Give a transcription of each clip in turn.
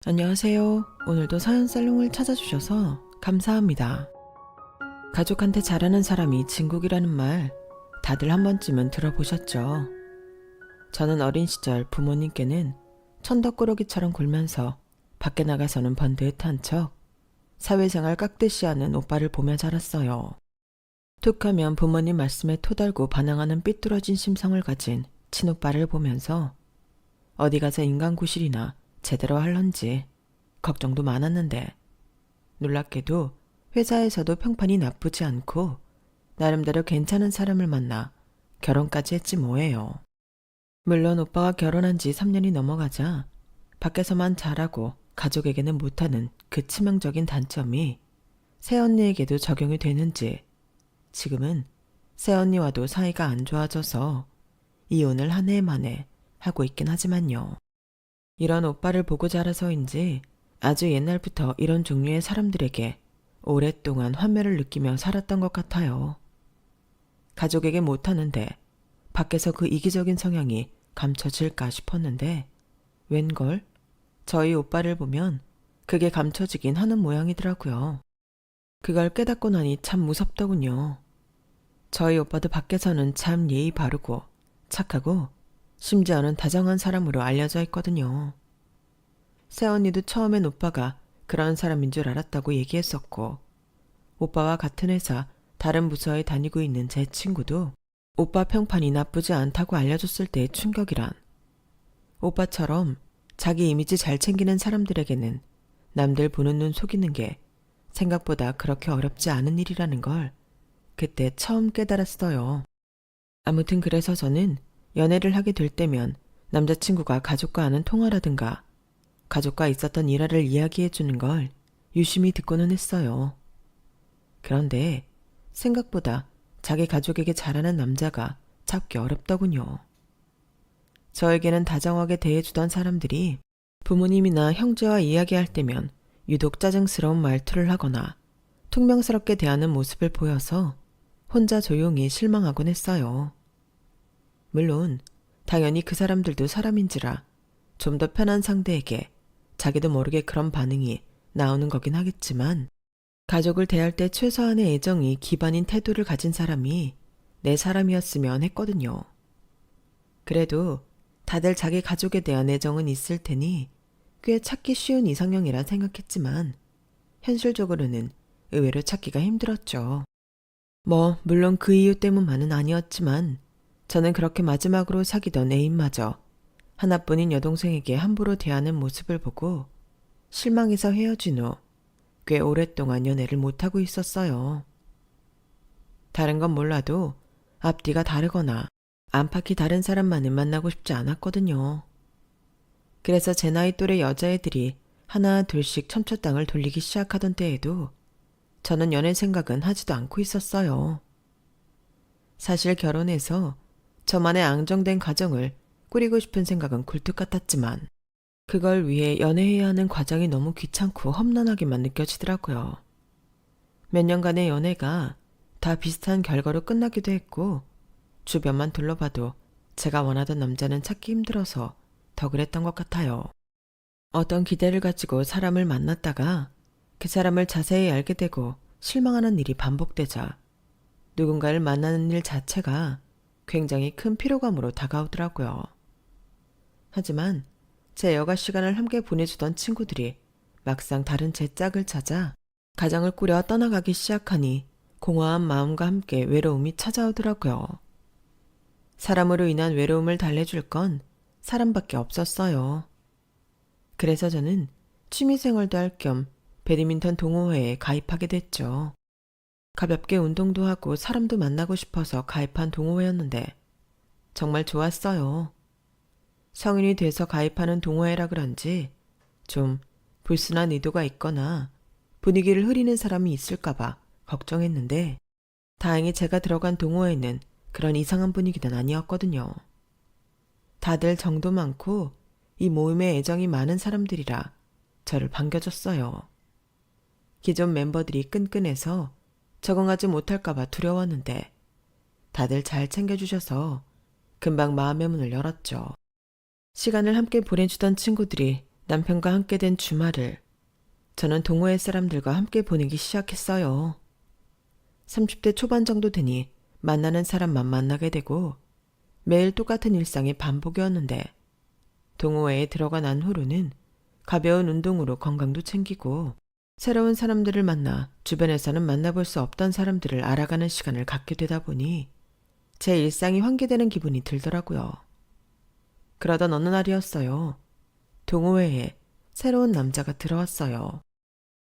안녕하세요. 오늘도 사연살롱을 찾아주셔서 감사합니다. 가족한테 잘하는 사람이 진국이라는 말 다들 한 번쯤은 들어보셨죠? 저는 어린 시절 부모님께는 천덕꾸러기처럼 굴면서 밖에 나가서는 번듯한 척 사회생활 깍듯이 하는 오빠를 보며 자랐어요. 툭하면 부모님 말씀에 토달고 반항하는 삐뚤어진 심성을 가진 친오빠를 보면서 어디 가서 인간구실이나 제대로 할런지 걱정도 많았는데 놀랍게도 회사에서도 평판이 나쁘지 않고 나름대로 괜찮은 사람을 만나 결혼까지 했지 뭐예요. 물론 오빠가 결혼한 지 3년이 넘어가자 밖에서만 잘하고 가족에게는 못하는 그 치명적인 단점이 새언니에게도 적용이 되는지 지금은 새언니와도 사이가 안 좋아져서 이혼을 한 해 만에 하고 있긴 하지만요. 이런 오빠를 보고 자라서인지 아주 옛날부터 이런 종류의 사람들에게 오랫동안 환멸을 느끼며 살았던 것 같아요. 가족에게 못하는데 밖에서 그 이기적인 성향이 감춰질까 싶었는데 웬걸? 저희 오빠를 보면 그게 감춰지긴 하는 모양이더라고요. 그걸 깨닫고 나니 참 무섭더군요. 저희 오빠도 밖에서는 참 예의 바르고 착하고 심지어는 다정한 사람으로 알려져 있거든요. 새언니도 처음엔 오빠가 그런 사람인 줄 알았다고 얘기했었고 오빠와 같은 회사 다른 부서에 다니고 있는 제 친구도 오빠 평판이 나쁘지 않다고 알려줬을 때의 충격이란 오빠처럼 자기 이미지 잘 챙기는 사람들에게는 남들 보는 눈 속이는 게 생각보다 그렇게 어렵지 않은 일이라는 걸 그때 처음 깨달았어요. 아무튼 그래서 저는 연애를 하게 될 때면 남자친구가 가족과 하는 통화라든가 가족과 있었던 일화를 이야기해 주는 걸 유심히 듣고는 했어요. 그런데 생각보다 자기 가족에게 잘하는 남자가 찾기 어렵더군요. 저에게는 다정하게 대해주던 사람들이 부모님이나 형제와 이야기할 때면 유독 짜증스러운 말투를 하거나 퉁명스럽게 대하는 모습을 보여서 혼자 조용히 실망하곤 했어요. 물론 당연히 그 사람들도 사람인지라 좀 더 편한 상대에게 자기도 모르게 그런 반응이 나오는 거긴 하겠지만 가족을 대할 때 최소한의 애정이 기반인 태도를 가진 사람이 내 사람이었으면 했거든요. 그래도 다들 자기 가족에 대한 애정은 있을 테니 꽤 찾기 쉬운 이상형이라 생각했지만 현실적으로는 의외로 찾기가 힘들었죠. 물론 그 이유 때문만은 아니었지만 저는 그렇게 마지막으로 사귀던 애인마저 하나뿐인 여동생에게 함부로 대하는 모습을 보고 실망해서 헤어진 후 꽤 오랫동안 연애를 못하고 있었어요. 다른 건 몰라도 앞뒤가 다르거나 안팎이 다른 사람만은 만나고 싶지 않았거든요. 그래서 제 나이 또래 여자애들이 하나 둘씩 첨초땅을 돌리기 시작하던 때에도 저는 연애 생각은 하지도 않고 있었어요. 사실 결혼해서 저만의 안정된 가정을 꾸리고 싶은 생각은 굴뚝 같았지만 그걸 위해 연애해야 하는 과정이 너무 귀찮고 험난하게만 느껴지더라고요. 몇 년간의 연애가 다 비슷한 결과로 끝나기도 했고 주변만 둘러봐도 제가 원하던 남자는 찾기 힘들어서 더 그랬던 것 같아요. 어떤 기대를 가지고 사람을 만났다가 그 사람을 자세히 알게 되고 실망하는 일이 반복되자 누군가를 만나는 일 자체가 굉장히 큰 피로감으로 다가오더라고요. 하지만 제 여가 시간을 함께 보내주던 친구들이 막상 다른 제 짝을 찾아 가정을 꾸려 떠나가기 시작하니 공허한 마음과 함께 외로움이 찾아오더라고요. 사람으로 인한 외로움을 달래줄 건 사람밖에 없었어요. 그래서 저는 취미생활도 할 겸 배드민턴 동호회에 가입하게 됐죠. 가볍게 운동도 하고 사람도 만나고 싶어서 가입한 동호회였는데 정말 좋았어요. 성인이 돼서 가입하는 동호회라 그런지 좀 불순한 의도가 있거나 분위기를 흐리는 사람이 있을까봐 걱정했는데 다행히 제가 들어간 동호회는 그런 이상한 분위기는 아니었거든요. 다들 정도 많고 이 모임에 애정이 많은 사람들이라 저를 반겨줬어요. 기존 멤버들이 끈끈해서 적응하지 못할까봐 두려웠는데 다들 잘 챙겨주셔서 금방 마음의 문을 열었죠. 시간을 함께 보내주던 친구들이 남편과 함께 된 주말을 저는 동호회 사람들과 함께 보내기 시작했어요. 30대 초반 정도 되니 만나는 사람만 만나게 되고 매일 똑같은 일상의 반복이었는데 동호회에 들어가 난 후로는 가벼운 운동으로 건강도 챙기고 새로운 사람들을 만나 주변에서는 만나볼 수 없던 사람들을 알아가는 시간을 갖게 되다 보니 제 일상이 환기되는 기분이 들더라고요. 그러던 어느 날이었어요. 동호회에 새로운 남자가 들어왔어요.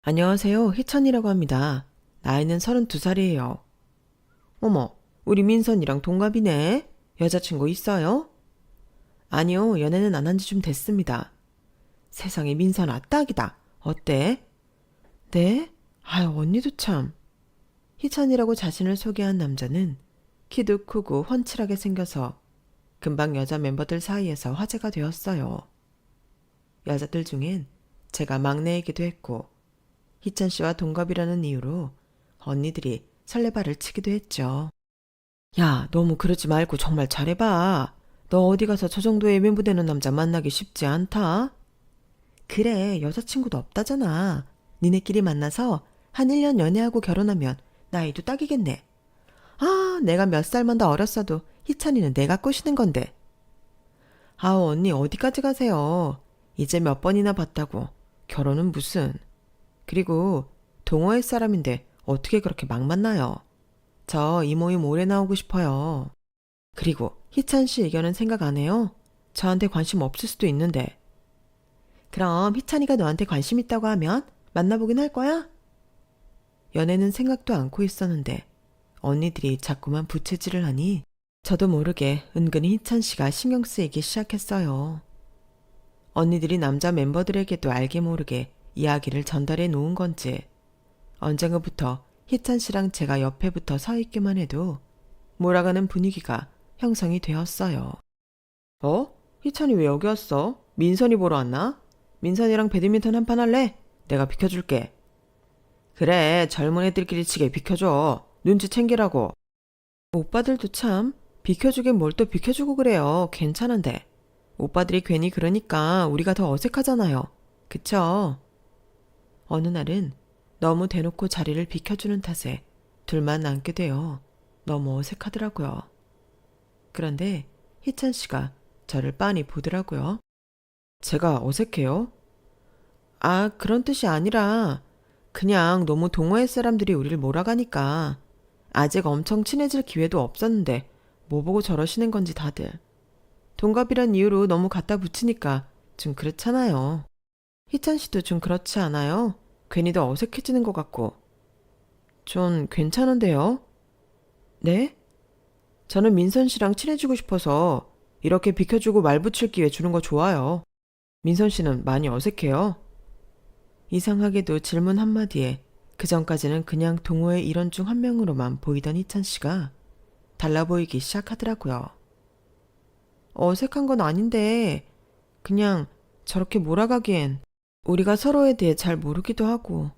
안녕하세요. 희천이라고 합니다. 나이는 32살이에요. 어머, 우리 민선이랑 동갑이네. 여자친구 있어요? 아니요, 연애는 안 한 지 좀 됐습니다. 세상에 민선아, 딱이다. 어때? 네? 아유, 언니도 참. 희천이라고 자신을 소개한 남자는 키도 크고 훤칠하게 생겨서 금방 여자 멤버들 사이에서 화제가 되었어요. 여자들 중엔 제가 막내이기도 했고 희천 씨와 동갑이라는 이유로 언니들이 설레발을 치기도 했죠. 야, 너무 그러지 말고 정말 잘해봐. 너 어디 가서 저 정도의 외모되는 남자 만나기 쉽지 않다. 그래, 여자친구도 없다잖아. 니네끼리 만나서 한 1년 연애하고 결혼하면 나이도 딱이겠네. 아, 내가 몇 살만 더 어렸어도 희찬이는 내가 꼬시는 건데. 아우, 언니 어디까지 가세요. 이제 몇 번이나 봤다고. 결혼은 무슨. 그리고 동호회 사람인데 어떻게 그렇게 막 만나요. 저 이 모임 오래 나오고 싶어요. 그리고 희찬 씨 의견은 생각 안 해요? 저한테 관심 없을 수도 있는데. 그럼 희찬이가 너한테 관심 있다고 하면 만나보긴 할 거야? 연애는 생각도 않고 있었는데 언니들이 자꾸만 부채질을 하니 저도 모르게 은근히 희찬 씨가 신경 쓰이기 시작했어요. 언니들이 남자 멤버들에게도 알게 모르게 이야기를 전달해 놓은 건지 언젠가부터 희찬 씨랑 제가 옆에 붙어 서 있기만 해도 몰아가는 분위기가 형성이 되었어요. 어? 희찬이 왜 여기 왔어? 민선이 보러 왔나? 민선이랑 배드민턴 한판 할래? 내가 비켜줄게. 그래, 젊은 애들끼리 치게 비켜줘. 눈치 챙기라고. 오빠들도 참 비켜주긴 뭘 또 비켜주고 그래요. 괜찮은데. 오빠들이 괜히 그러니까 우리가 더 어색하잖아요. 그쵸? 어느 날은 너무 대놓고 자리를 비켜주는 탓에 둘만 남게 되어 너무 어색하더라고요. 그런데 희찬 씨가 저를 빤히 보더라고요. 제가 어색해요? 아, 그런 뜻이 아니라 그냥 너무 동호회 사람들이 우리를 몰아가니까 아직 엄청 친해질 기회도 없었는데 뭐 보고 저러시는 건지 다들. 동갑이란 이유로 너무 갖다 붙이니까 좀 그렇잖아요. 희찬 씨도 좀 그렇지 않아요? 괜히 더 어색해지는 것 같고. 전 괜찮은데요? 네? 저는 민선 씨랑 친해지고 싶어서 이렇게 비켜주고 말 붙일 기회 주는 거 좋아요. 민선 씨는 많이 어색해요. 이상하게도 질문 한마디에 그전까지는 그냥 동호회 일원 중 한 명으로만 보이던 희찬 씨가 달라 보이기 시작하더라고요. 어색한 건 아닌데 그냥 저렇게 몰아가기엔 우리가 서로에 대해 잘 모르기도 하고.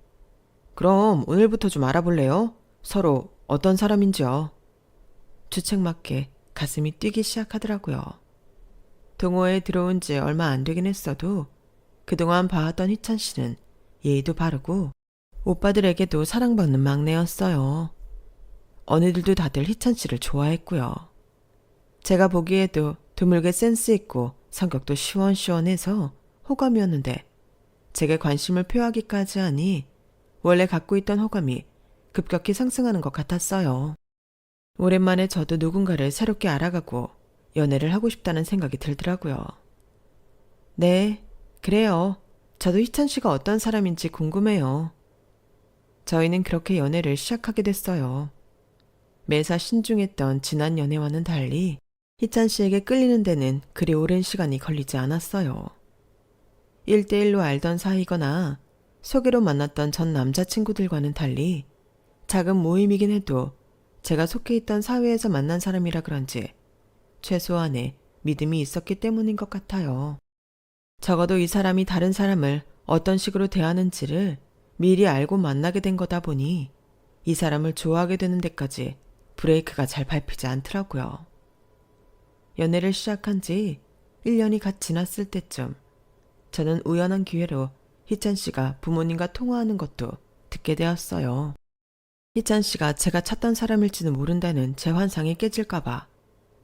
그럼 오늘부터 좀 알아볼래요? 서로 어떤 사람인지요. 주책맞게 가슴이 뛰기 시작하더라고요. 동호회에 들어온 지 얼마 안 되긴 했어도 그동안 봐왔던 희찬 씨는 예의도 바르고 오빠들에게도 사랑받는 막내였어요. 언니들도 다들 희찬 씨를 좋아했고요. 제가 보기에도 드물게 센스 있고 성격도 시원시원해서 호감이었는데 제게 관심을 표하기까지 하니 원래 갖고 있던 호감이 급격히 상승하는 것 같았어요. 오랜만에 저도 누군가를 새롭게 알아가고 연애를 하고 싶다는 생각이 들더라고요. 네, 그래요. 저도 희찬 씨가 어떤 사람인지 궁금해요. 저희는 그렇게 연애를 시작하게 됐어요. 매사 신중했던 지난 연애와는 달리 희찬 씨에게 끌리는 데는 그리 오랜 시간이 걸리지 않았어요. 1대1로 알던 사이거나 소개로 만났던 전 남자친구들과는 달리 작은 모임이긴 해도 제가 속해 있던 사회에서 만난 사람이라 그런지 최소한의 믿음이 있었기 때문인 것 같아요. 적어도 이 사람이 다른 사람을 어떤 식으로 대하는지를 미리 알고 만나게 된 거다 보니 이 사람을 좋아하게 되는 데까지 브레이크가 잘 밟히지 않더라고요. 연애를 시작한 지 1년이 갓 지났을 때쯤 저는 우연한 기회로 희찬 씨가 부모님과 통화하는 것도 듣게 되었어요. 희찬 씨가 제가 찾던 사람일지는 모른다는 제 환상이 깨질까봐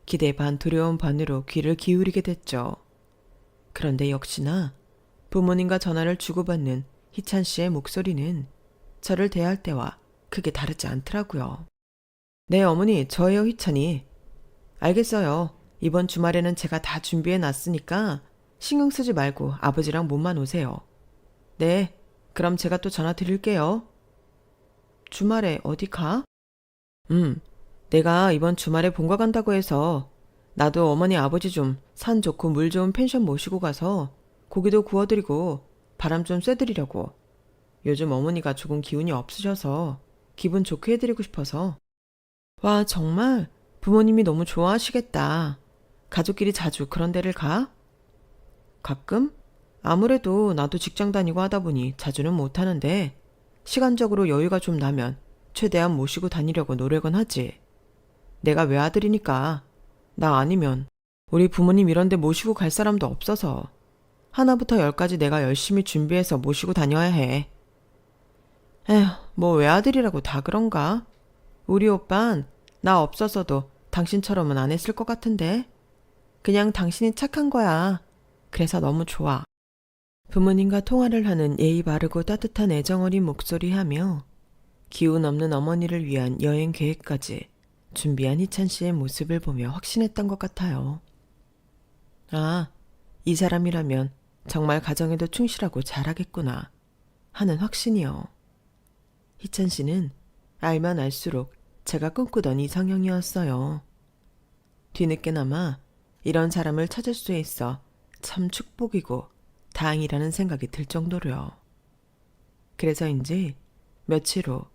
기대 반 두려움 반으로 귀를 기울이게 됐죠. 그런데 역시나 부모님과 전화를 주고받는 희찬 씨의 목소리는 저를 대할 때와 크게 다르지 않더라고요. 네, 어머니, 저예요, 희찬이. 알겠어요. 이번 주말에는 제가 다 준비해 놨으니까 신경 쓰지 말고 아버지랑 몸만 오세요. 네, 그럼 제가 또 전화 드릴게요. 주말에 어디 가? 내가 이번 주말에 본가 간다고 해서 나도 어머니 아버지 좀 산 좋고 물 좋은 펜션 모시고 가서 고기도 구워드리고 바람 좀 쐬드리려고. 요즘 어머니가 조금 기운이 없으셔서 기분 좋게 해드리고 싶어서. 와, 정말 부모님이 너무 좋아하시겠다. 가족끼리 자주 그런 데를 가? 가끔? 아무래도 나도 직장 다니고 하다 보니 자주는 못하는데 시간적으로 여유가 좀 나면 최대한 모시고 다니려고 노력은 하지. 내가 외아들이니까 나 아니면 우리 부모님 이런 데 모시고 갈 사람도 없어서 하나부터 열까지 내가 열심히 준비해서 모시고 다녀야 해. 에휴, 뭐 외아들이라고 다 그런가? 우리 오빤 나 없어서도 당신처럼은 안 했을 것 같은데? 그냥 당신이 착한 거야. 그래서 너무 좋아. 부모님과 통화를 하는 예의 바르고 따뜻한 애정어린 목소리 하며 기운 없는 어머니를 위한 여행 계획까지 준비한 희찬 씨의 모습을 보며 확신했던 것 같아요. 아, 이 사람이라면 정말 가정에도 충실하고 잘하겠구나 하는 확신이요. 희찬 씨는 알면 알수록 제가 꿈꾸던 이상형이었어요. 뒤늦게나마 이런 사람을 찾을 수 있어 참 축복이고 다행이라는 생각이 들 정도로요. 그래서인지 며칠 후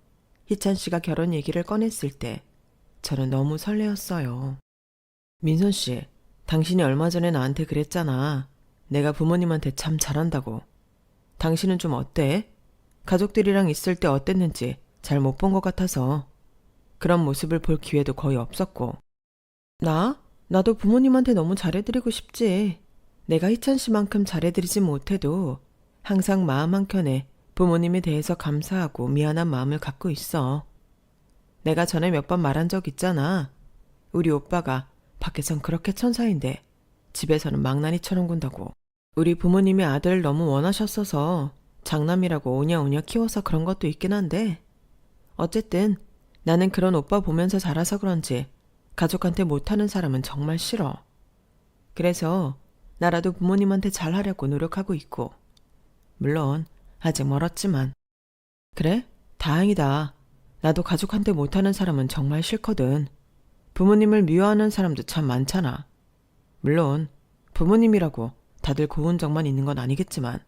희찬 씨가 결혼 얘기를 꺼냈을 때 저는 너무 설레었어요. 민선 씨, 당신이 얼마 전에 나한테 그랬잖아. 내가 부모님한테 참 잘한다고. 당신은 좀 어때? 가족들이랑 있을 때 어땠는지 잘 못 본 것 같아서 그런 모습을 볼 기회도 거의 없었고. 나도 부모님한테 너무 잘해드리고 싶지. 내가 희찬 씨만큼 잘해드리지 못해도 항상 마음 한켠에 부모님에 대해서 감사하고 미안한 마음을 갖고 있어. 내가 전에 몇 번 말한 적 있잖아. 우리 오빠가 밖에선 그렇게 천사인데 집에서는 망나니처럼 군다고. 우리 부모님이 아들을 너무 원하셨어서 장남이라고 오냐오냐 키워서 그런 것도 있긴 한데 어쨌든 나는 그런 오빠 보면서 자라서 그런지 가족한테 못하는 사람은 정말 싫어. 그래서 나라도 부모님한테 잘하려고 노력하고 있고 물론 아직 멀었지만. 그래? 다행이다. 나도 가족한테 못하는 사람은 정말 싫거든. 부모님을 미워하는 사람도 참 많잖아. 물론 부모님이라고 다들 고운 적만 있는 건 아니겠지만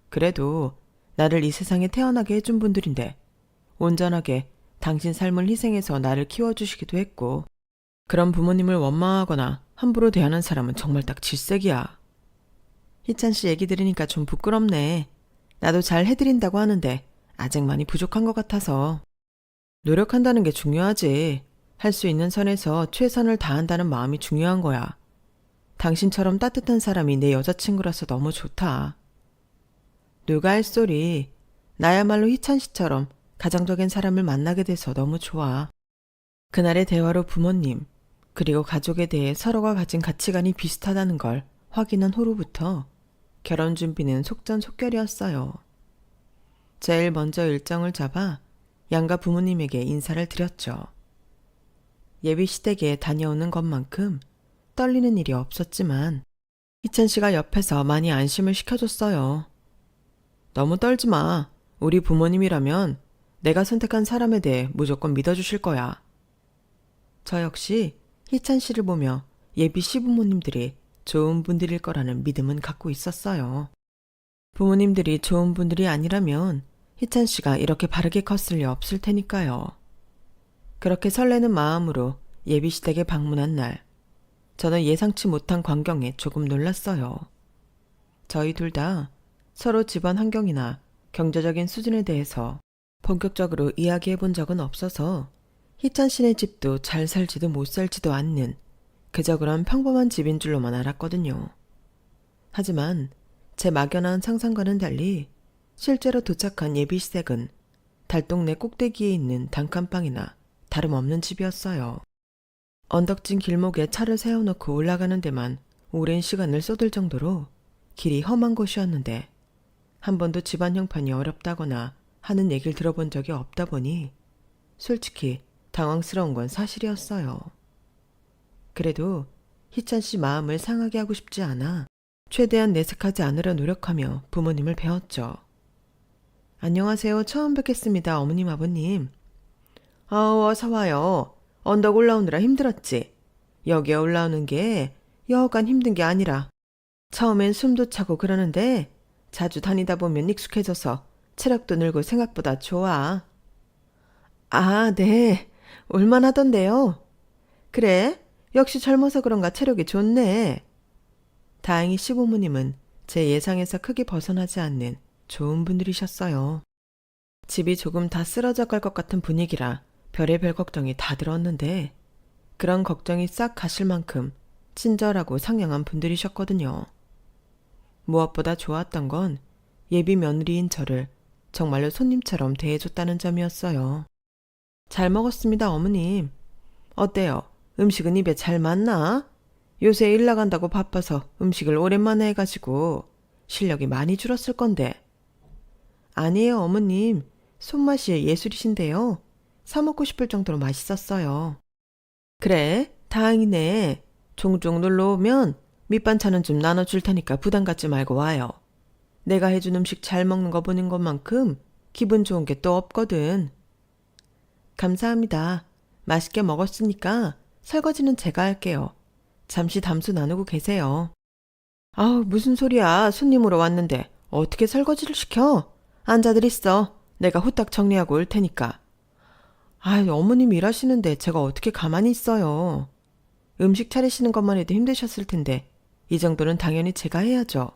그래도 나를 이 세상에 태어나게 해준 분들인데 온전하게 당신 삶을 희생해서 나를 키워주시기도 했고 그런 부모님을 원망하거나 함부로 대하는 사람은 정말 딱 질색이야. 희찬 씨 얘기 들으니까 좀 부끄럽네. 나도 잘 해드린다고 하는데 아직 많이 부족한 것 같아서. 노력한다는 게 중요하지. 할 수 있는 선에서 최선을 다한다는 마음이 중요한 거야. 당신처럼 따뜻한 사람이 내 여자친구라서 너무 좋다. 누가 할 소리. 나야말로 희찬 씨처럼 가정적인 사람을 만나게 돼서 너무 좋아. 그날의 대화로 부모님, 그리고 가족에 대해 서로가 가진 가치관이 비슷하다는 걸 확인한 후로부터 결혼 준비는 속전속결이었어요. 제일 먼저 일정을 잡아 양가 부모님에게 인사를 드렸죠. 예비 시댁에 다녀오는 것만큼 떨리는 일이 없었지만 희찬 씨가 옆에서 많이 안심을 시켜줬어요. 너무 떨지 마. 우리 부모님이라면 내가 선택한 사람에 대해 무조건 믿어주실 거야. 저 역시 희찬 씨를 보며 예비 시부모님들이 좋은 분들일 거라는 믿음은 갖고 있었어요. 부모님들이 좋은 분들이 아니라면 희찬 씨가 이렇게 바르게 컸을 리 없을 테니까요. 그렇게 설레는 마음으로 예비 시댁에 방문한 날, 저는 예상치 못한 광경에 조금 놀랐어요. 저희 둘 다 서로 집안 환경이나 경제적인 수준에 대해서 본격적으로 이야기해 본 적은 없어서 희찬 씨네 집도 잘 살지도 못 살지도 않는 그저 그런 평범한 집인 줄로만 알았거든요. 하지만 제 막연한 상상과는 달리 실제로 도착한 예비 시댁은 달동네 꼭대기에 있는 단칸방이나 다름없는 집이었어요. 언덕진 길목에 차를 세워놓고 올라가는 데만 오랜 시간을 쏟을 정도로 길이 험한 곳이었는데 한 번도 집안 형편이 어렵다거나 하는 얘기를 들어본 적이 없다 보니 솔직히 당황스러운 건 사실이었어요. 그래도 희찬 씨 마음을 상하게 하고 싶지 않아 최대한 내색하지 않으려 노력하며 부모님을 배웠죠. 안녕하세요. 처음 뵙겠습니다. 어머님, 아버님. 어서 와요. 언덕 올라오느라 힘들었지? 여기에 올라오는 게 여간 힘든 게 아니라 처음엔 숨도 차고 그러는데 자주 다니다 보면 익숙해져서 체력도 늘고 생각보다 좋아. 아, 네. 올만하던데요. 그래? 역시 젊어서 그런가 체력이 좋네. 다행히 시부모님은 제 예상에서 크게 벗어나지 않는 좋은 분들이셨어요. 집이 조금 다 쓰러져 갈 것 같은 분위기라 별의별 걱정이 다 들었는데 그런 걱정이 싹 가실 만큼 친절하고 상냥한 분들이셨거든요. 무엇보다 좋았던 건 예비 며느리인 저를 정말로 손님처럼 대해줬다는 점이었어요. 잘 먹었습니다, 어머님. 어때요? 음식은 입에 잘 맞나? 요새 일 나간다고 바빠서 음식을 오랜만에 해가지고 실력이 많이 줄었을 건데. 아니에요, 어머님. 손맛이 예술이신데요. 사 먹고 싶을 정도로 맛있었어요. 그래? 다행이네. 종종 놀러 오면 밑반찬은 좀 나눠줄 테니까 부담 갖지 말고 와요. 내가 해준 음식 잘 먹는 거 보는 것만큼 기분 좋은 게 또 없거든. 감사합니다. 맛있게 먹었으니까 설거지는 제가 할게요. 잠시 담소 나누고 계세요. 아우, 무슨 소리야. 손님으로 왔는데 어떻게 설거지를 시켜? 앉아들 있어. 내가 후딱 정리하고 올 테니까. 아유, 어머님 일하시는데 제가 어떻게 가만히 있어요. 음식 차리시는 것만 해도 힘드셨을 텐데 이 정도는 당연히 제가 해야죠.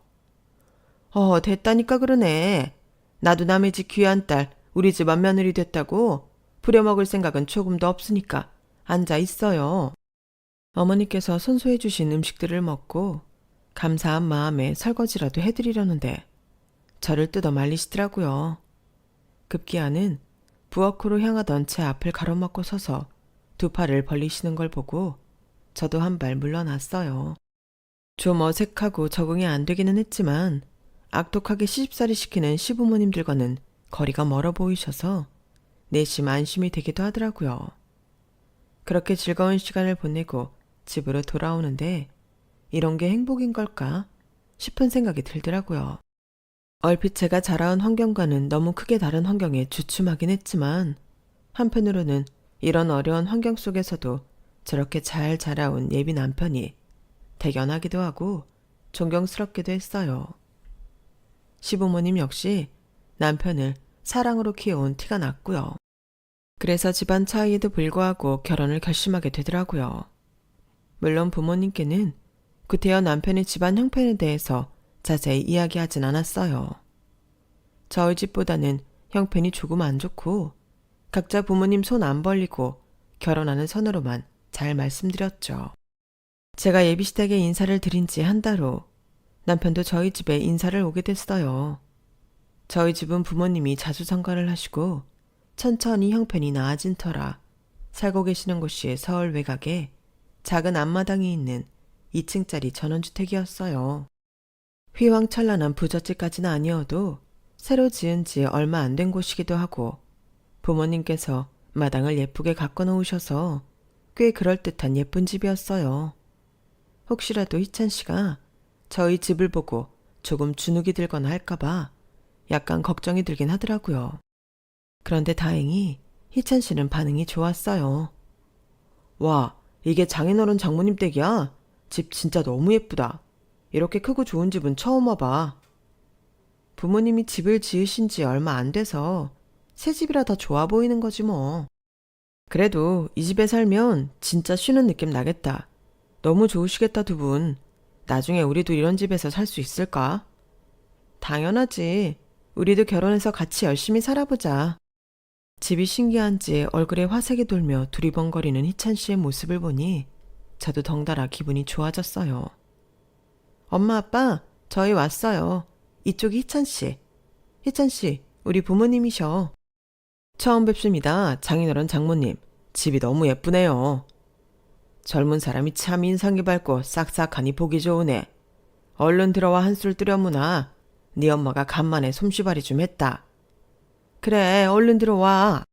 됐다니까 그러네. 나도 남의 집 귀한 딸 우리 집안 며느리 됐다고 부려먹을 생각은 조금도 없으니까 앉아 있어요. 어머니께서 손소해 주신 음식들을 먹고 감사한 마음에 설거지라도 해드리려는데 저를 뜯어 말리시더라고요. 급기야는 부엌으로 향하던 제 앞을 가로막고 서서 두 팔을 벌리시는 걸 보고 저도 한 발 물러났어요. 좀 어색하고 적응이 안 되기는 했지만 악독하게 시집살이 시키는 시부모님들과는 거리가 멀어 보이셔서 내심 안심이 되기도 하더라고요. 그렇게 즐거운 시간을 보내고 집으로 돌아오는데 이런 게 행복인 걸까 싶은 생각이 들더라고요. 얼핏 제가 자라온 환경과는 너무 크게 다른 환경에 주춤하긴 했지만 한편으로는 이런 어려운 환경 속에서도 저렇게 잘 자라온 예비 남편이 대견하기도 하고 존경스럽기도 했어요. 시부모님 역시 남편을 사랑으로 키워온 티가 났고요. 그래서 집안 차이에도 불구하고 결혼을 결심하게 되더라고요. 물론 부모님께는 구태여 남편의 집안 형편에 대해서 자세히 이야기하진 않았어요. 저희 집보다는 형편이 조금 안 좋고 각자 부모님 손 안 벌리고 결혼하는 선으로만 잘 말씀드렸죠. 제가 예비시댁에 인사를 드린 지 한 달 후 남편도 저희 집에 인사를 오게 됐어요. 저희 집은 부모님이 자주 상가를 하시고 천천히 형편이 나아진 터라 살고 계시는 곳이 서울 외곽에 작은 앞마당이 있는 2층짜리 전원주택이었어요. 휘황찬란한 부잣집까지는 아니어도 새로 지은 지 얼마 안 된 곳이기도 하고 부모님께서 마당을 예쁘게 가꿔 놓으셔서 꽤 그럴듯한 예쁜 집이었어요. 혹시라도 희찬 씨가 저희 집을 보고 조금 주눅이 들거나 할까봐 약간 걱정이 들긴 하더라고요. 그런데 다행히 희찬 씨는 반응이 좋았어요. 와, 이게 장인어른 장모님 댁이야? 집 진짜 너무 예쁘다. 이렇게 크고 좋은 집은 처음 와봐. 부모님이 집을 지으신 지 얼마 안 돼서 새 집이라 더 좋아 보이는 거지 뭐. 그래도 이 집에 살면 진짜 쉬는 느낌 나겠다. 너무 좋으시겠다 두 분. 나중에 우리도 이런 집에서 살 수 있을까? 당연하지. 우리도 결혼해서 같이 열심히 살아보자. 집이 신기한지 얼굴에 화색이 돌며 두리번거리는 희찬 씨의 모습을 보니 저도 덩달아 기분이 좋아졌어요. 엄마 아빠, 저희 왔어요. 이쪽이 희찬 씨. 희찬 씨, 우리 부모님이셔. 처음 뵙습니다. 장인어른 장모님. 집이 너무 예쁘네요. 젊은 사람이 참 인상이 밝고 싹싹하니 보기 좋으네. 얼른 들어와 한술 뜨려무나. 네 엄마가 간만에 솜씨발이 좀 했다. 그래, 얼른 들어와.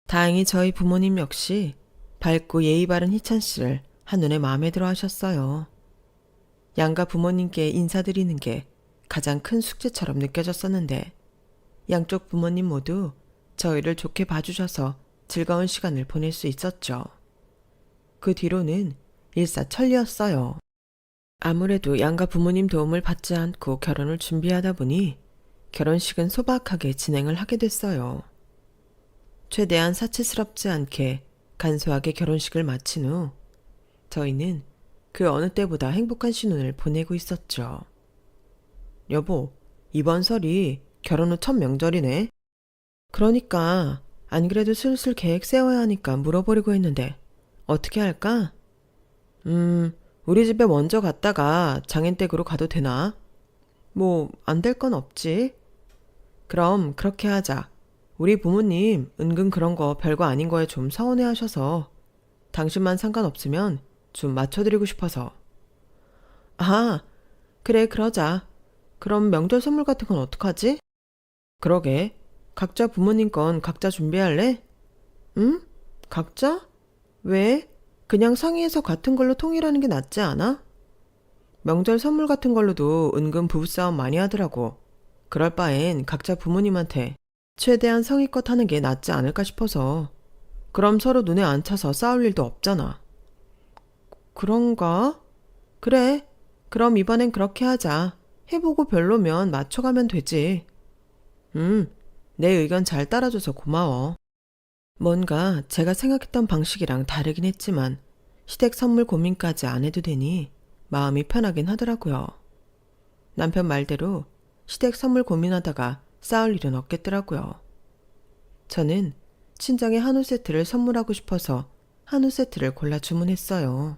다행히 저희 부모님 역시 밝고 예의 바른 희찬 씨를 한눈에 마음에 들어 하셨어요. 양가 부모님께 인사드리는 게 가장 큰 숙제처럼 느껴졌었는데 양쪽 부모님 모두 저희를 좋게 봐주셔서 즐거운 시간을 보낼 수 있었죠. 그 뒤로는 일사천리였어요. 아무래도 양가 부모님 도움을 받지 않고 결혼을 준비하다 보니 결혼식은 소박하게 진행을 하게 됐어요. 최대한 사치스럽지 않게 간소하게 결혼식을 마친 후 저희는 그 어느 때보다 행복한 신혼을 보내고 있었죠. 여보, 이번 설이 결혼 후 첫 명절이네. 그러니까 안 그래도 슬슬 계획 세워야 하니까 물어보려고 했는데 어떻게 할까? 우리 집에 먼저 갔다가 장인댁으로 가도 되나? 뭐 안 될 건 없지. 그럼 그렇게 하자. 우리 부모님 은근 그런 거 별거 아닌 거에 좀 서운해 하셔서 당신만 상관없으면 좀 맞춰드리고 싶어서. 아, 그래 그러자. 그럼 명절 선물 같은 건 어떡하지? 그러게. 각자 부모님 건 각자 준비할래? 응? 각자? 왜? 그냥 상의해서 같은 걸로 통일하는 게 낫지 않아? 명절 선물 같은 걸로도 은근 부부싸움 많이 하더라고. 그럴 바엔 각자 부모님한테 최대한 성의껏 하는 게 낫지 않을까 싶어서. 그럼 서로 눈에 안 차서 싸울 일도 없잖아. 그런가? 그래. 그럼 이번엔 그렇게 하자. 해보고 별로면 맞춰가면 되지. 내 의견 잘 따라줘서 고마워. 뭔가 제가 생각했던 방식이랑 다르긴 했지만 시댁 선물 고민까지 안 해도 되니 마음이 편하긴 하더라고요. 남편 말대로 시댁 선물 고민하다가 싸울 일은 없겠더라고요. 저는 친정에 한우 세트를 선물하고 싶어서 한우 세트를 골라 주문했어요.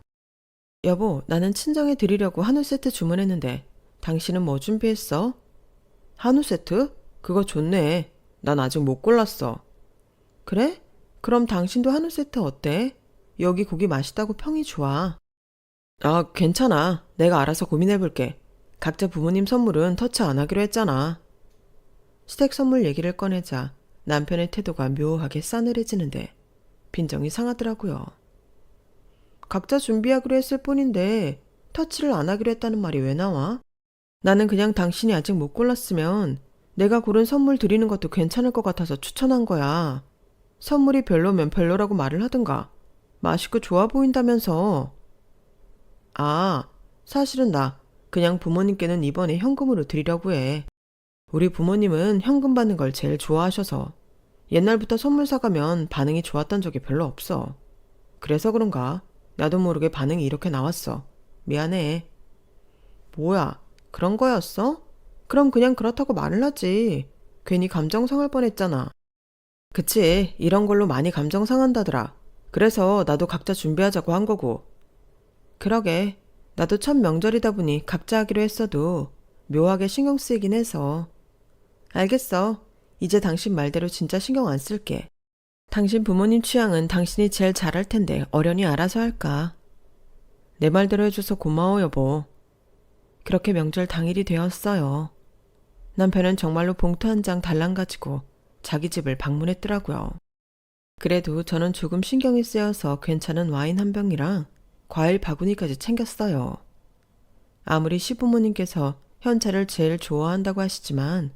여보, 나는 친정에 드리려고 한우 세트 주문했는데 당신은 뭐 준비했어? 한우 세트? 그거 좋네. 난 아직 못 골랐어. 그래? 그럼 당신도 한우 세트 어때? 여기 고기 맛있다고 평이 좋아. 아, 괜찮아. 내가 알아서 고민해볼게. 각자 부모님 선물은 터치 안 하기로 했잖아. 시댁 선물 얘기를 꺼내자 남편의 태도가 묘하게 싸늘해지는데 빈정이 상하더라고요. 각자 준비하기로 했을 뿐인데 터치를 안 하기로 했다는 말이 왜 나와? 나는 그냥 당신이 아직 못 골랐으면 내가 고른 선물 드리는 것도 괜찮을 것 같아서 추천한 거야. 선물이 별로면 별로라고 말을 하든가. 맛있고 좋아 보인다면서. 아, 사실은 나 그냥 부모님께는 이번에 현금으로 드리려고 해. 우리 부모님은 현금 받는 걸 제일 좋아하셔서 옛날부터 선물 사가면 반응이 좋았던 적이 별로 없어. 그래서 그런가 나도 모르게 반응이 이렇게 나왔어. 미안해. 뭐야, 그런 거였어? 그럼 그냥 그렇다고 말을 하지. 괜히 감정 상할 뻔했잖아. 그치, 이런 걸로 많이 감정 상한다더라. 그래서 나도 각자 준비하자고 한 거고. 그러게, 나도 첫 명절이다 보니 각자 하기로 했어도 묘하게 신경 쓰이긴 해서. 알겠어. 이제 당신 말대로 진짜 신경 안 쓸게. 당신 부모님 취향은 당신이 제일 잘할 텐데 어련히 알아서 할까. 내 말대로 해줘서 고마워 여보. 그렇게 명절 당일이 되었어요. 남편은 정말로 봉투 한 장 달랑 가지고 자기 집을 방문했더라고요. 그래도 저는 조금 신경이 쓰여서 괜찮은 와인 한 병이랑 과일 바구니까지 챙겼어요. 아무리 시부모님께서 현찰을 제일 좋아한다고 하시지만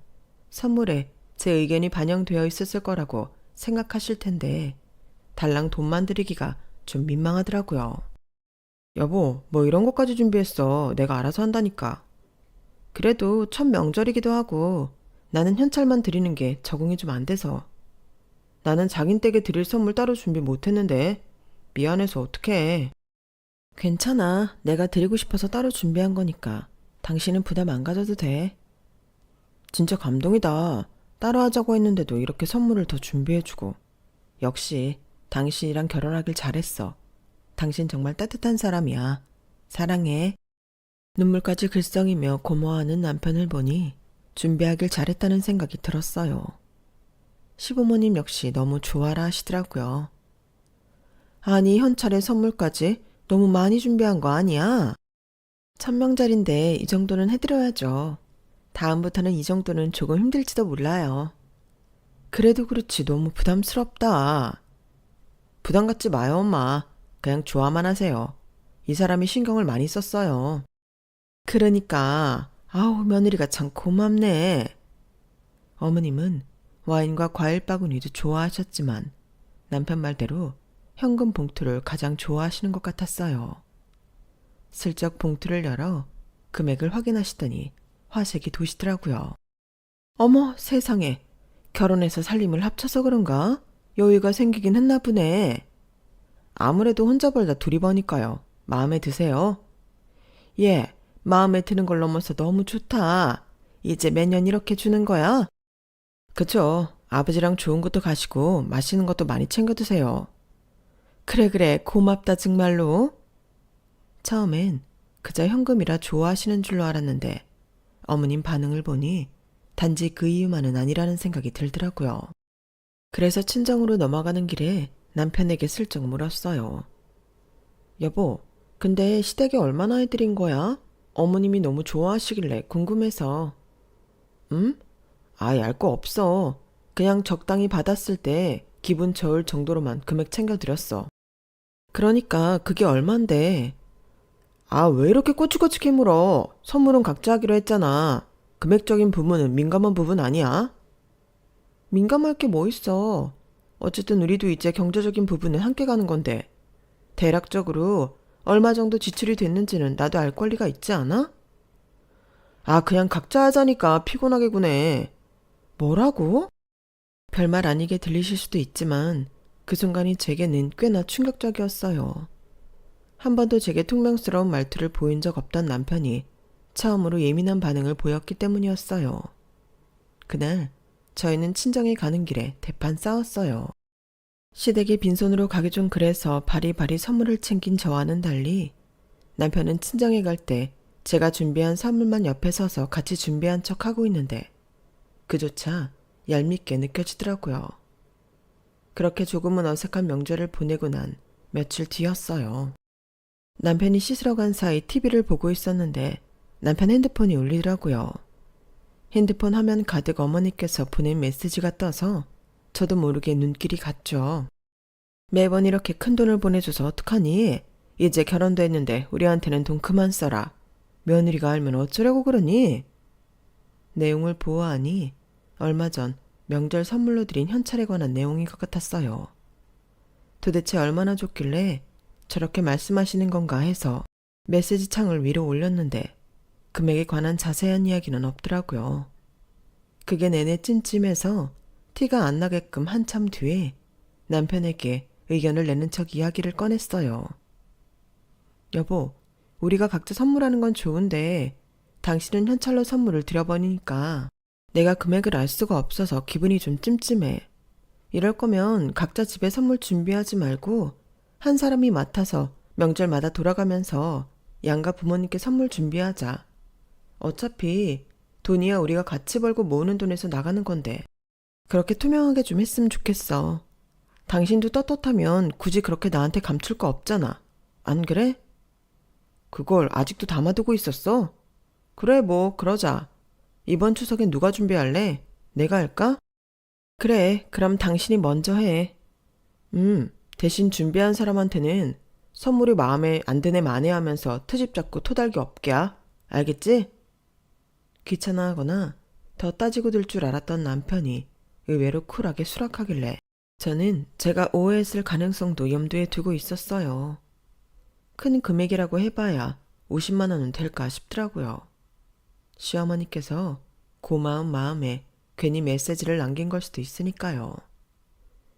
선물에 제 의견이 반영되어 있었을 거라고 생각하실 텐데 달랑 돈만 드리기가 좀 민망하더라고요. 여보, 뭐 이런 것까지 준비했어. 내가 알아서 한다니까. 그래도 첫 명절이기도 하고 나는 현찰만 드리는 게 적응이 좀 안 돼서. 나는 자긴 댁에 드릴 선물 따로 준비 못했는데 미안해서 어떡해. 괜찮아. 내가 드리고 싶어서 따로 준비한 거니까 당신은 부담 안 가져도 돼. 진짜 감동이다. 따로 하자고 했는데도 이렇게 선물을 더 준비해주고. 역시 당신이랑 결혼하길 잘했어. 당신 정말 따뜻한 사람이야. 사랑해. 눈물까지 글썽이며 고마워하는 남편을 보니 준비하길 잘했다는 생각이 들었어요. 시부모님 역시 너무 좋아라 하시더라고요. 아니, 현찰에 선물까지 너무 많이 준비한 거 아니야? 1000명짜린데 이 정도는 해드려야죠. 다음부터는 이 정도는 조금 힘들지도 몰라요. 그래도 그렇지 너무 부담스럽다. 부담 갖지 마요, 엄마. 그냥 좋아만 하세요. 이 사람이 신경을 많이 썼어요. 그러니까 아우, 며느리가 참 고맙네. 어머님은 와인과 과일 바구니도 좋아하셨지만 남편 말대로 현금 봉투를 가장 좋아하시는 것 같았어요. 슬쩍 봉투를 열어 금액을 확인하시더니 화색이 도시더라고요. 어머, 세상에. 결혼해서 살림을 합쳐서 그런가? 여유가 생기긴 했나 보네. 아무래도 혼자 벌다 둘이 버니까요. 마음에 드세요? 예, 마음에 드는 걸 넘어서 너무 좋다. 이제 매년 이렇게 주는 거야? 그쵸. 아버지랑 좋은 것도 가시고 맛있는 것도 많이 챙겨 드세요. 그래, 고맙다 정말로. 처음엔 그저 현금이라 좋아하시는 줄로 알았는데 어머님 반응을 보니 단지 그 이유만은 아니라는 생각이 들더라고요. 그래서 친정으로 넘어가는 길에 남편에게 슬쩍 물었어요. 여보, 근데 시댁에 얼마나 해드린 거야? 어머님이 너무 좋아하시길래 궁금해서. 응? 아예 알 거 없어. 그냥 적당히 받았을 때 기분 좋을 정도로만 금액 챙겨드렸어. 그러니까 그게 얼만데. 아, 왜 이렇게 꼬치꼬치 물어? 선물은 각자 하기로 했잖아. 금액적인 부분은 민감한 부분 아니야? 민감할 게 뭐 있어. 어쨌든 우리도 이제 경제적인 부분은 함께 가는 건데 대략적으로 얼마 정도 지출이 됐는지는 나도 알 권리가 있지 않아? 아, 그냥 각자 하자니까 피곤하게 구네. 뭐라고? 별말 아니게 들리실 수도 있지만 그 순간이 제게는 꽤나 충격적이었어요. 한 번도 제게 퉁명스러운 말투를 보인 적 없던 남편이 처음으로 예민한 반응을 보였기 때문이었어요. 그날 저희는 친정에 가는 길에 대판 싸웠어요. 시댁에 빈손으로 가기 좀 그래서 바리바리 선물을 챙긴 저와는 달리 남편은 친정에 갈 때 제가 준비한 선물만 옆에 서서 같이 준비한 척 하고 있는데 그조차 얄밉게 느껴지더라고요. 그렇게 조금은 어색한 명절을 보내고 난 며칠 뒤였어요. 남편이 씻으러 간 사이 TV를 보고 있었는데 남편 핸드폰이 울리더라고요. 핸드폰 화면 가득 어머니께서 보낸 메시지가 떠서 저도 모르게 눈길이 갔죠. 매번 이렇게 큰 돈을 보내줘서 어떡하니? 이제 결혼도 했는데 우리한테는 돈 그만 써라. 며느리가 알면 어쩌려고 그러니? 내용을 보아하니 얼마 전 명절 선물로 드린 현찰에 관한 내용인 것 같았어요. 도대체 얼마나 줬길래 저렇게 말씀하시는 건가 해서 메시지 창을 위로 올렸는데 금액에 관한 자세한 이야기는 없더라고요. 그게 내내 찜찜해서 티가 안 나게끔 한참 뒤에 남편에게 의견을 내는 척 이야기를 꺼냈어요. 여보, 우리가 각자 선물하는 건 좋은데 당신은 현찰로 선물을 드려버리니까 내가 금액을 알 수가 없어서 기분이 좀 찜찜해. 이럴 거면 각자 집에 선물 준비하지 말고 한 사람이 맡아서 명절마다 돌아가면서 양가 부모님께 선물 준비하자. 어차피 돈이야 우리가 같이 벌고 모으는 돈에서 나가는 건데 그렇게 투명하게 좀 했으면 좋겠어. 당신도 떳떳하면 굳이 그렇게 나한테 감출 거 없잖아. 안 그래? 그걸 아직도 담아두고 있었어? 그래, 뭐 그러자. 이번 추석엔 누가 준비할래? 내가 할까? 그래, 그럼 당신이 먼저 해. 대신 준비한 사람한테는 선물이 마음에 안 드네 만회하면서 트집 잡고 토달기 없게야. 알겠지? 귀찮아하거나 더 따지고 들 줄 알았던 남편이 의외로 쿨하게 수락하길래 저는 제가 오해했을 가능성도 염두에 두고 있었어요. 큰 금액이라고 해봐야 50만 원은 될까 싶더라고요. 시어머니께서 고마운 마음에 괜히 메시지를 남긴 걸 수도 있으니까요.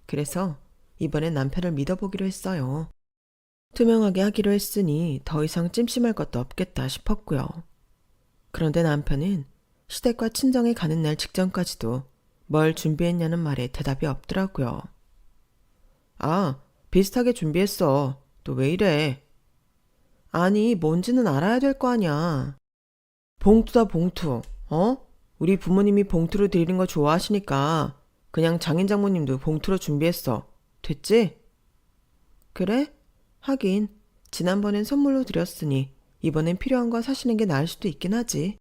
그래서 이번엔 남편을 믿어보기로 했어요. 투명하게 하기로 했으니 더 이상 찜찜할 것도 없겠다 싶었고요. 그런데 남편은 시댁과 친정에 가는 날 직전까지도 뭘 준비했냐는 말에 대답이 없더라고요. 아, 비슷하게 준비했어. 또 왜 이래? 아니, 뭔지는 알아야 될 거 아냐. 봉투다, 봉투. 어? 우리 부모님이 봉투로 드리는 거 좋아하시니까 그냥 장인 장모님도 봉투로 준비했어. 됐지? 그래? 하긴 지난번엔 선물로 드렸으니 이번엔 필요한 거 사시는 게 나을 수도 있긴 하지.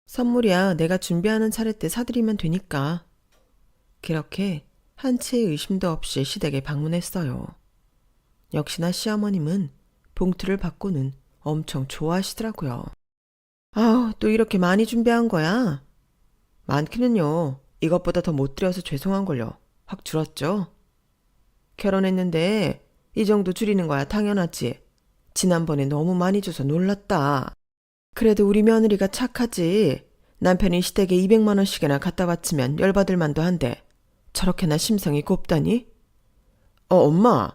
선물이야 내가 준비하는 차례 때 사드리면 되니까. 그렇게 한치의 의심도 없이 시댁에 방문했어요. 역시나 시어머님은 봉투를 받고는 엄청 좋아하시더라고요. 아우, 또 이렇게 많이 준비한 거야? 많기는요. 이것보다 더 못 드려서 죄송한걸요. 확 줄었죠? 결혼했는데 이 정도 줄이는 거야 당연하지. 지난번에 너무 많이 줘서 놀랐다. 그래도 우리 며느리가 착하지. 남편이 시댁에 200만 원씩이나 갖다 바치면 열받을 만도 한데 저렇게나 심성이 곱다니? 엄마.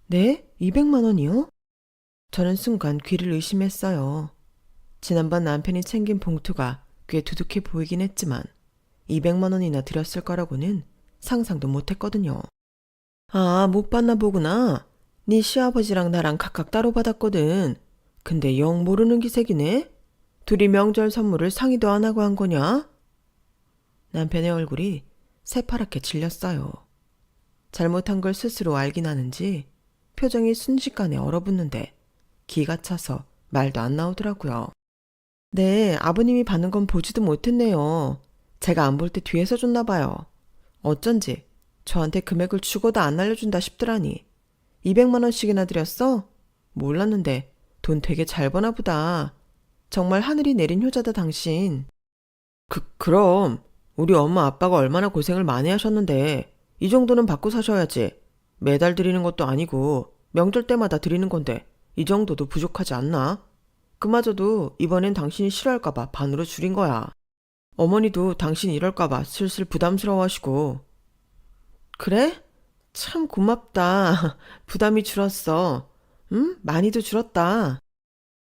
네? 200만 원이요? 저는 순간 귀를 의심했어요. 지난번 남편이 챙긴 봉투가 꽤 두둑해 보이긴 했지만 200만 원이나 드렸을 거라고는 상상도 못했거든요. 아, 못 받나 보구나. 네 시아버지랑 나랑 각각 따로 받았거든. 근데 영 모르는 기색이네. 둘이 명절 선물을 상의도 안 하고 한 거냐? 남편의 얼굴이 새파랗게 질렸어요. 잘못한 걸 스스로 알긴 하는지 표정이 순식간에 얼어붙는데 기가 차서 말도 안 나오더라고요. 네, 아버님이 받는 건 보지도 못했네요. 제가 안 볼 때 뒤에서 줬나 봐요. 어쩐지 저한테 금액을 주고도 안 알려준다 싶더라니. 200만 원씩이나 드렸어? 몰랐는데 돈 되게 잘 버나 보다. 정말 하늘이 내린 효자다 당신. 그럼 우리 엄마 아빠가 얼마나 고생을 많이 하셨는데 이 정도는 받고 사셔야지. 매달 드리는 것도 아니고 명절 때마다 드리는 건데 이 정도도 부족하지 않나? 그마저도 이번엔 당신이 싫어할까봐 반으로 줄인 거야. 어머니도 당신 이럴까봐 슬슬 부담스러워하시고. 그래? 참 고맙다. 부담이 줄었어. 응? 많이도 줄었다.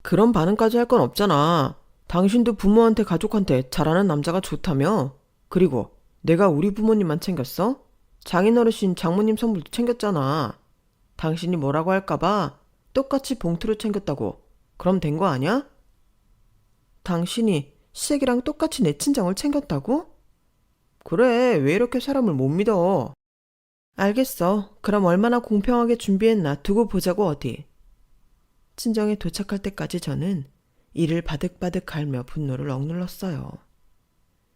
그런 반응까지 할 건 없잖아. 당신도 부모한테 가족한테 잘하는 남자가 좋다며? 그리고 내가 우리 부모님만 챙겼어? 장인어르신 장모님 선물도 챙겼잖아. 당신이 뭐라고 할까봐 똑같이 봉투로 챙겼다고. 그럼 된 거 아니야? 당신이 시댁이랑 똑같이 내 친정을 챙겼다고? 그래, 왜 이렇게 사람을 못 믿어? 알겠어. 그럼 얼마나 공평하게 준비했나 두고 보자고 어디. 친정에 도착할 때까지 저는 이를 바득바득 갈며 분노를 억눌렀어요.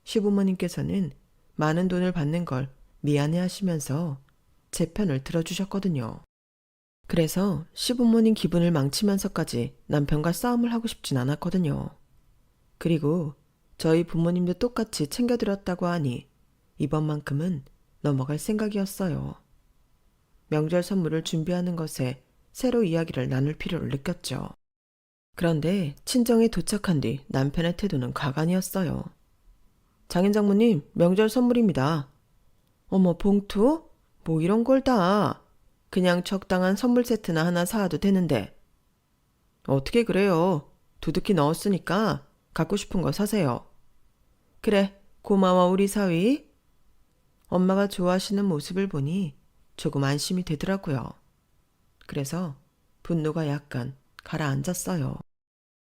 시부모님께서는 많은 돈을 받는 걸 미안해 하시면서 제 편을 들어주셨거든요. 그래서 시부모님 기분을 망치면서까지 남편과 싸움을 하고 싶진 않았거든요. 그리고 저희 부모님도 똑같이 챙겨드렸다고 하니 이번만큼은 넘어갈 생각이었어요. 명절 선물을 준비하는 것에 새로 이야기를 나눌 필요를 느꼈죠. 그런데 친정에 도착한 뒤 남편의 태도는 가관이었어요. 장인 장모님, 명절 선물입니다. 어머, 봉투? 뭐 이런 걸 다. 그냥 적당한 선물 세트나 하나 사와도 되는데. 어떻게 그래요? 두둑히 넣었으니까 갖고 싶은 거 사세요. 그래, 고마워 우리 사위. 엄마가 좋아하시는 모습을 보니 조금 안심이 되더라고요. 그래서 분노가 약간 가라앉았어요.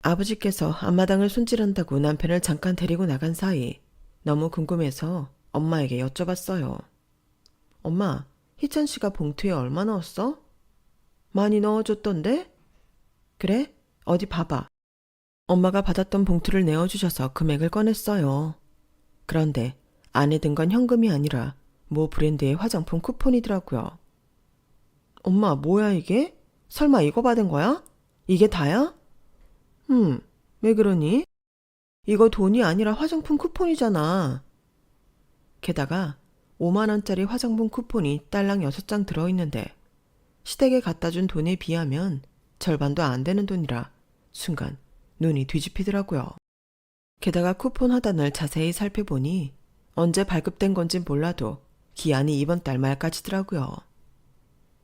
아버지께서 앞마당을 손질한다고 남편을 잠깐 데리고 나간 사이 너무 궁금해서 엄마에게 여쭤봤어요. 엄마, 희찬 씨가 봉투에 얼마 넣었어? 많이 넣어줬던데? 그래? 어디 봐봐. 엄마가 받았던 봉투를 내어주셔서 금액을 꺼냈어요. 그런데 안에 든 건 현금이 아니라 모 브랜드의 화장품 쿠폰이더라고요. 엄마, 뭐야 이게? 설마 이거 받은 거야? 이게 다야? 왜 그러니? 이거 돈이 아니라 화장품 쿠폰이잖아. 게다가 5만 원짜리 화장품 쿠폰이 딸랑 6장 들어있는데 시댁에 갖다 준 돈에 비하면 절반도 안 되는 돈이라 순간 눈이 뒤집히더라고요. 게다가 쿠폰 하단을 자세히 살펴보니 언제 발급된 건진 몰라도 기한이 이번 달 말까지더라고요.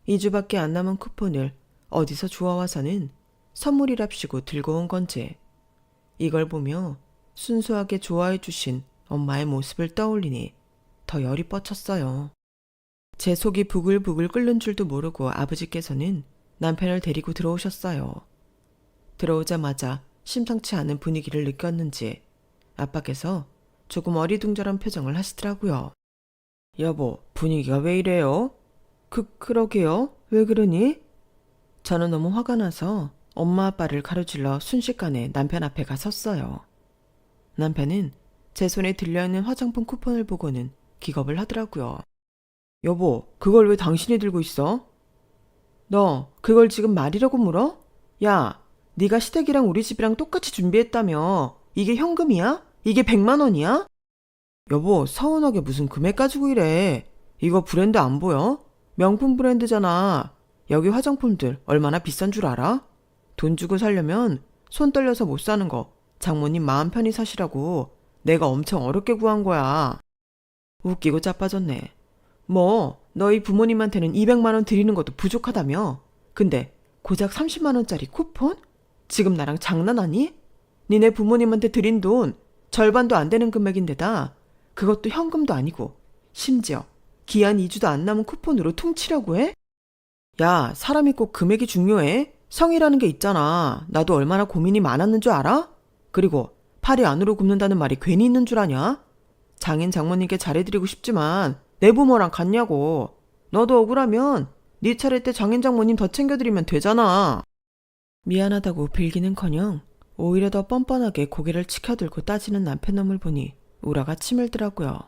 2주밖에 안 남은 쿠폰을 어디서 주워와서는 선물이랍시고 들고 온 건지 이걸 보며 순수하게 좋아해 주신 엄마의 모습을 떠올리니 더 열이 뻗쳤어요. 제 속이 부글부글 끓는 줄도 모르고 아버지께서는 남편을 데리고 들어오셨어요. 들어오자마자 심상치 않은 분위기를 느꼈는지 아빠께서 조금 어리둥절한 표정을 하시더라고요. 여보, 분위기가 왜 이래요? 그러게요. 왜 그러니? 저는 너무 화가 나서 엄마 아빠를 가로질러 순식간에 남편 앞에 가 섰어요. 남편은 제 손에 들려있는 화장품 쿠폰을 보고는 기겁을 하더라고요. 여보, 그걸 왜 당신이 들고 있어? 너 그걸 지금 말이라고 물어? 야, 네가 시댁이랑 우리 집이랑 똑같이 준비했다며. 이게 현금이야? 이게 100만 원이야? 여보, 서운하게 무슨 금액 가지고 이래. 이거 브랜드 안 보여? 명품 브랜드잖아. 여기 화장품들 얼마나 비싼 줄 알아? 돈 주고 사려면 손 떨려서 못 사는 거 장모님 마음 편히 사시라고 내가 엄청 어렵게 구한 거야. 웃기고 자빠졌네. 뭐 너희 부모님한테는 200만 원 드리는 것도 부족하다며. 근데 고작 30만 원짜리 쿠폰? 지금 나랑 장난하니? 니네 부모님한테 드린 돈 절반도 안 되는 금액인데다 그것도 현금도 아니고 심지어 기한 2주도 안 남은 쿠폰으로 퉁치려고 해? 야, 사람이 꼭 금액이 중요해? 성이라는 게 있잖아. 나도 얼마나 고민이 많았는 줄 알아? 그리고 팔이 안으로 굽는다는 말이 괜히 있는 줄 아냐? 장인 장모님께 잘해드리고 싶지만 내 부모랑 같냐고. 너도 억울하면 네 차례 때 장인 장모님 더 챙겨드리면 되잖아. 미안하다고 빌기는커녕 오히려 더 뻔뻔하게 고개를 치켜들고 따지는 남편 놈을 보니 우라가 치밀더라고요.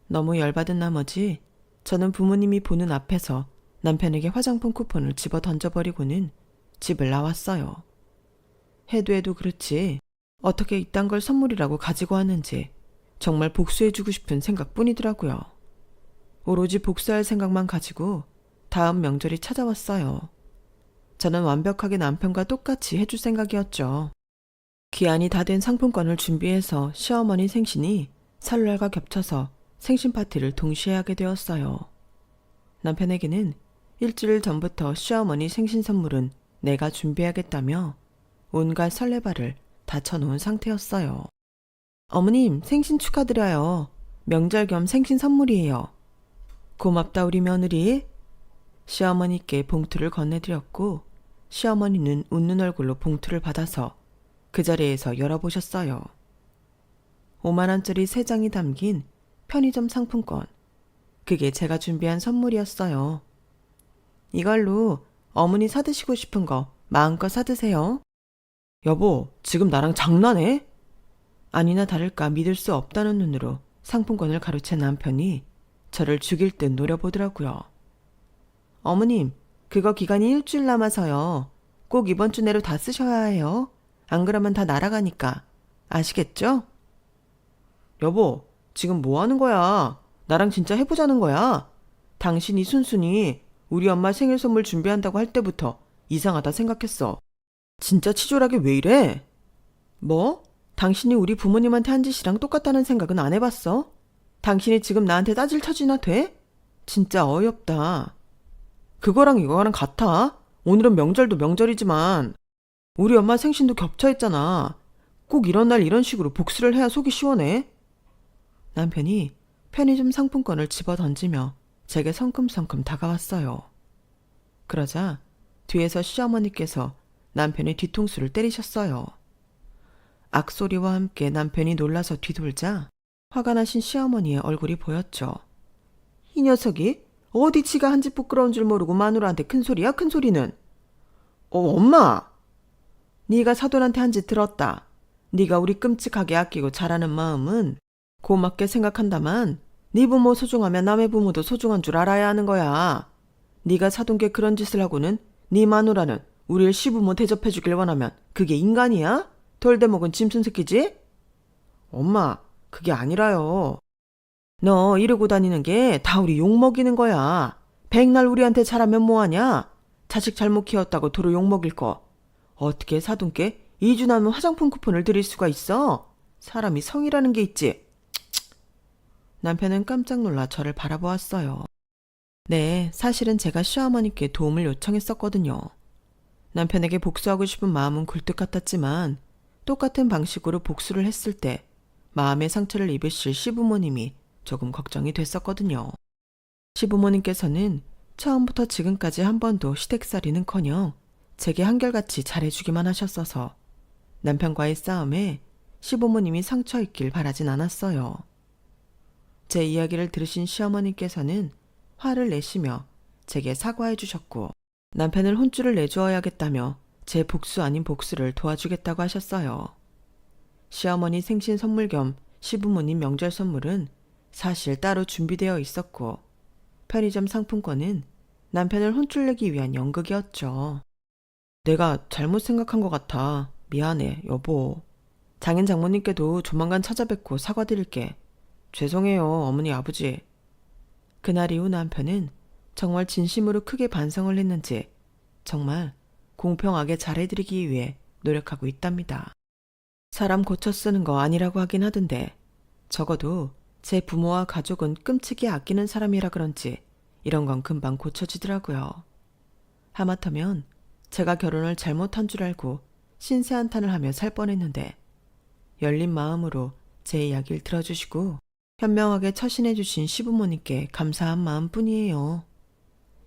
너무 열받은 나머지 저는 부모님이 보는 앞에서 남편에게 화장품 쿠폰을 집어 던져버리고는 집을 나왔어요. 해도 그렇지 어떻게 이딴 걸 선물이라고 가지고 왔는지 정말 복수해주고 싶은 생각뿐이더라고요. 오로지 복수할 생각만 가지고 다음 명절이 찾아왔어요. 저는 완벽하게 남편과 똑같이 해줄 생각이었죠. 기한이 다 된 상품권을 준비해서 시어머니 생신이 설날과 겹쳐서 생신 파티를 동시에 하게 되었어요. 남편에게는 일주일 전부터 시어머니 생신 선물은 내가 준비하겠다며 온갖 설레발을 다 쳐놓은 상태였어요. 어머님, 생신 축하드려요. 명절 겸 생신 선물이에요. 고맙다 우리 며느리. 시어머니께 봉투를 건네드렸고 시어머니는 웃는 얼굴로 봉투를 받아서 그 자리에서 열어보셨어요. 5만원짜리 3장이 담긴 편의점 상품권. 그게 제가 준비한 선물이었어요. 이걸로 어머니 사드시고 싶은 거 마음껏 사드세요. 여보, 지금 나랑 장난해? 아니나 다를까 믿을 수 없다는 눈으로 상품권을 가로챈 남편이 저를 죽일 듯 노려보더라고요. 어머님, 그거 기간이 일주일 남아서요. 꼭 이번 주 내로 다 쓰셔야 해요. 안 그러면 다 날아가니까. 아시겠죠? 여보, 지금 뭐 하는 거야? 나랑 진짜 해보자는 거야? 당신이 순순히 우리 엄마 생일 선물 준비한다고 할 때부터 이상하다 생각했어. 진짜 치졸하게 왜 이래? 뭐? 당신이 우리 부모님한테 한 짓이랑 똑같다는 생각은 안 해봤어? 당신이 지금 나한테 따질 처지나 돼? 진짜 어이없다. 그거랑 이거랑 같아? 오늘은 명절도 명절이지만 우리 엄마 생신도 겹쳐있잖아. 꼭 이런 날 이런 식으로 복수를 해야 속이 시원해. 남편이 편의점 상품권을 집어 던지며 제게 성큼성큼 다가왔어요. 그러자 뒤에서 시어머니께서 남편의 뒤통수를 때리셨어요. 악소리와 함께 남편이 놀라서 뒤돌자 화가 나신 시어머니의 얼굴이 보였죠. 이 녀석이 어디 지가 한 집 부끄러운 줄 모르고 마누라한테 큰 소리야? 큰 소리는. 엄마! 네가 사돈한테 한 짓 들었다. 네가 우리 끔찍하게 아끼고 잘하는 마음은 고맙게 생각한다만 네 부모 소중하면 남의 부모도 소중한 줄 알아야 하는 거야. 네가 사돈께 그런 짓을 하고는 네 마누라는 우리를 시부모 대접해 주길 원하면 그게 인간이야? 돌대먹은 짐승 새끼지? 엄마, 그게 아니라요. 너 이러고 다니는 게 다 우리 욕먹이는 거야. 백날 우리한테 잘하면 뭐하냐? 자식 잘못 키웠다고 도로 욕먹일 거. 어떻게 사돈께 2주 남은 화장품 쿠폰을 드릴 수가 있어? 사람이 성이라는 게 있지. 남편은 깜짝 놀라 저를 바라보았어요. 네, 사실은 제가 시어머니께 도움을 요청했었거든요. 남편에게 복수하고 싶은 마음은 굴뚝 같았지만 똑같은 방식으로 복수를 했을 때 마음의 상처를 입으실 시부모님이 조금 걱정이 됐었거든요. 시부모님께서는 처음부터 지금까지 한 번도 시댁살이는커녕 제게 한결같이 잘해주기만 하셨어서 남편과의 싸움에 시부모님이 상처 입길 바라진 않았어요. 제 이야기를 들으신 시어머니께서는 화를 내시며 제게 사과해 주셨고 남편을 혼쭐을 내주어야겠다며 제 복수 아닌 복수를 도와주겠다고 하셨어요. 시어머니 생신 선물 겸 시부모님 명절 선물은 사실 따로 준비되어 있었고 편의점 상품권은 남편을 혼쭐내기 위한 연극이었죠. 내가 잘못 생각한 것 같아. 미안해, 여보. 장인 장모님께도 조만간 찾아뵙고 사과드릴게. 죄송해요, 어머니 아버지. 그날 이후 남편은 정말 진심으로 크게 반성을 했는지 정말 공평하게 잘해드리기 위해 노력하고 있답니다. 사람 고쳐 쓰는 거 아니라고 하긴 하던데 적어도 제 부모와 가족은 끔찍이 아끼는 사람이라 그런지 이런 건 금방 고쳐지더라고요. 하마터면 제가 결혼을 잘못한 줄 알고 신세한탄을 하며 살 뻔했는데 열린 마음으로 제 이야기를 들어주시고 현명하게 처신해 주신 시부모님께 감사한 마음뿐이에요.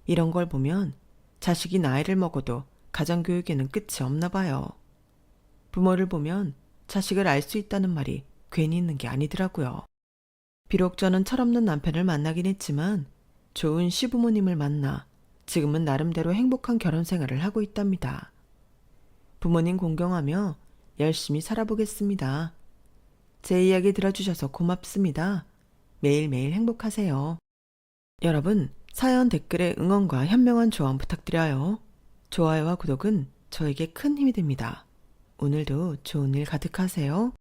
이런 걸 보면 자식이 나이를 먹어도 가정교육에는 끝이 없나 봐요. 부모를 보면 자식을 알 수 있다는 말이 괜히 있는 게 아니더라고요. 비록 저는 철없는 남편을 만나긴 했지만 좋은 시부모님을 만나 지금은 나름대로 행복한 결혼 생활을 하고 있답니다. 부모님 공경하며 열심히 살아보겠습니다. 제 이야기 들어주셔서 고맙습니다. 매일매일 행복하세요. 여러분, 사연 댓글에 응원과 현명한 조언 부탁드려요. 좋아요와 구독은 저에게 큰 힘이 됩니다. 오늘도 좋은 일 가득하세요.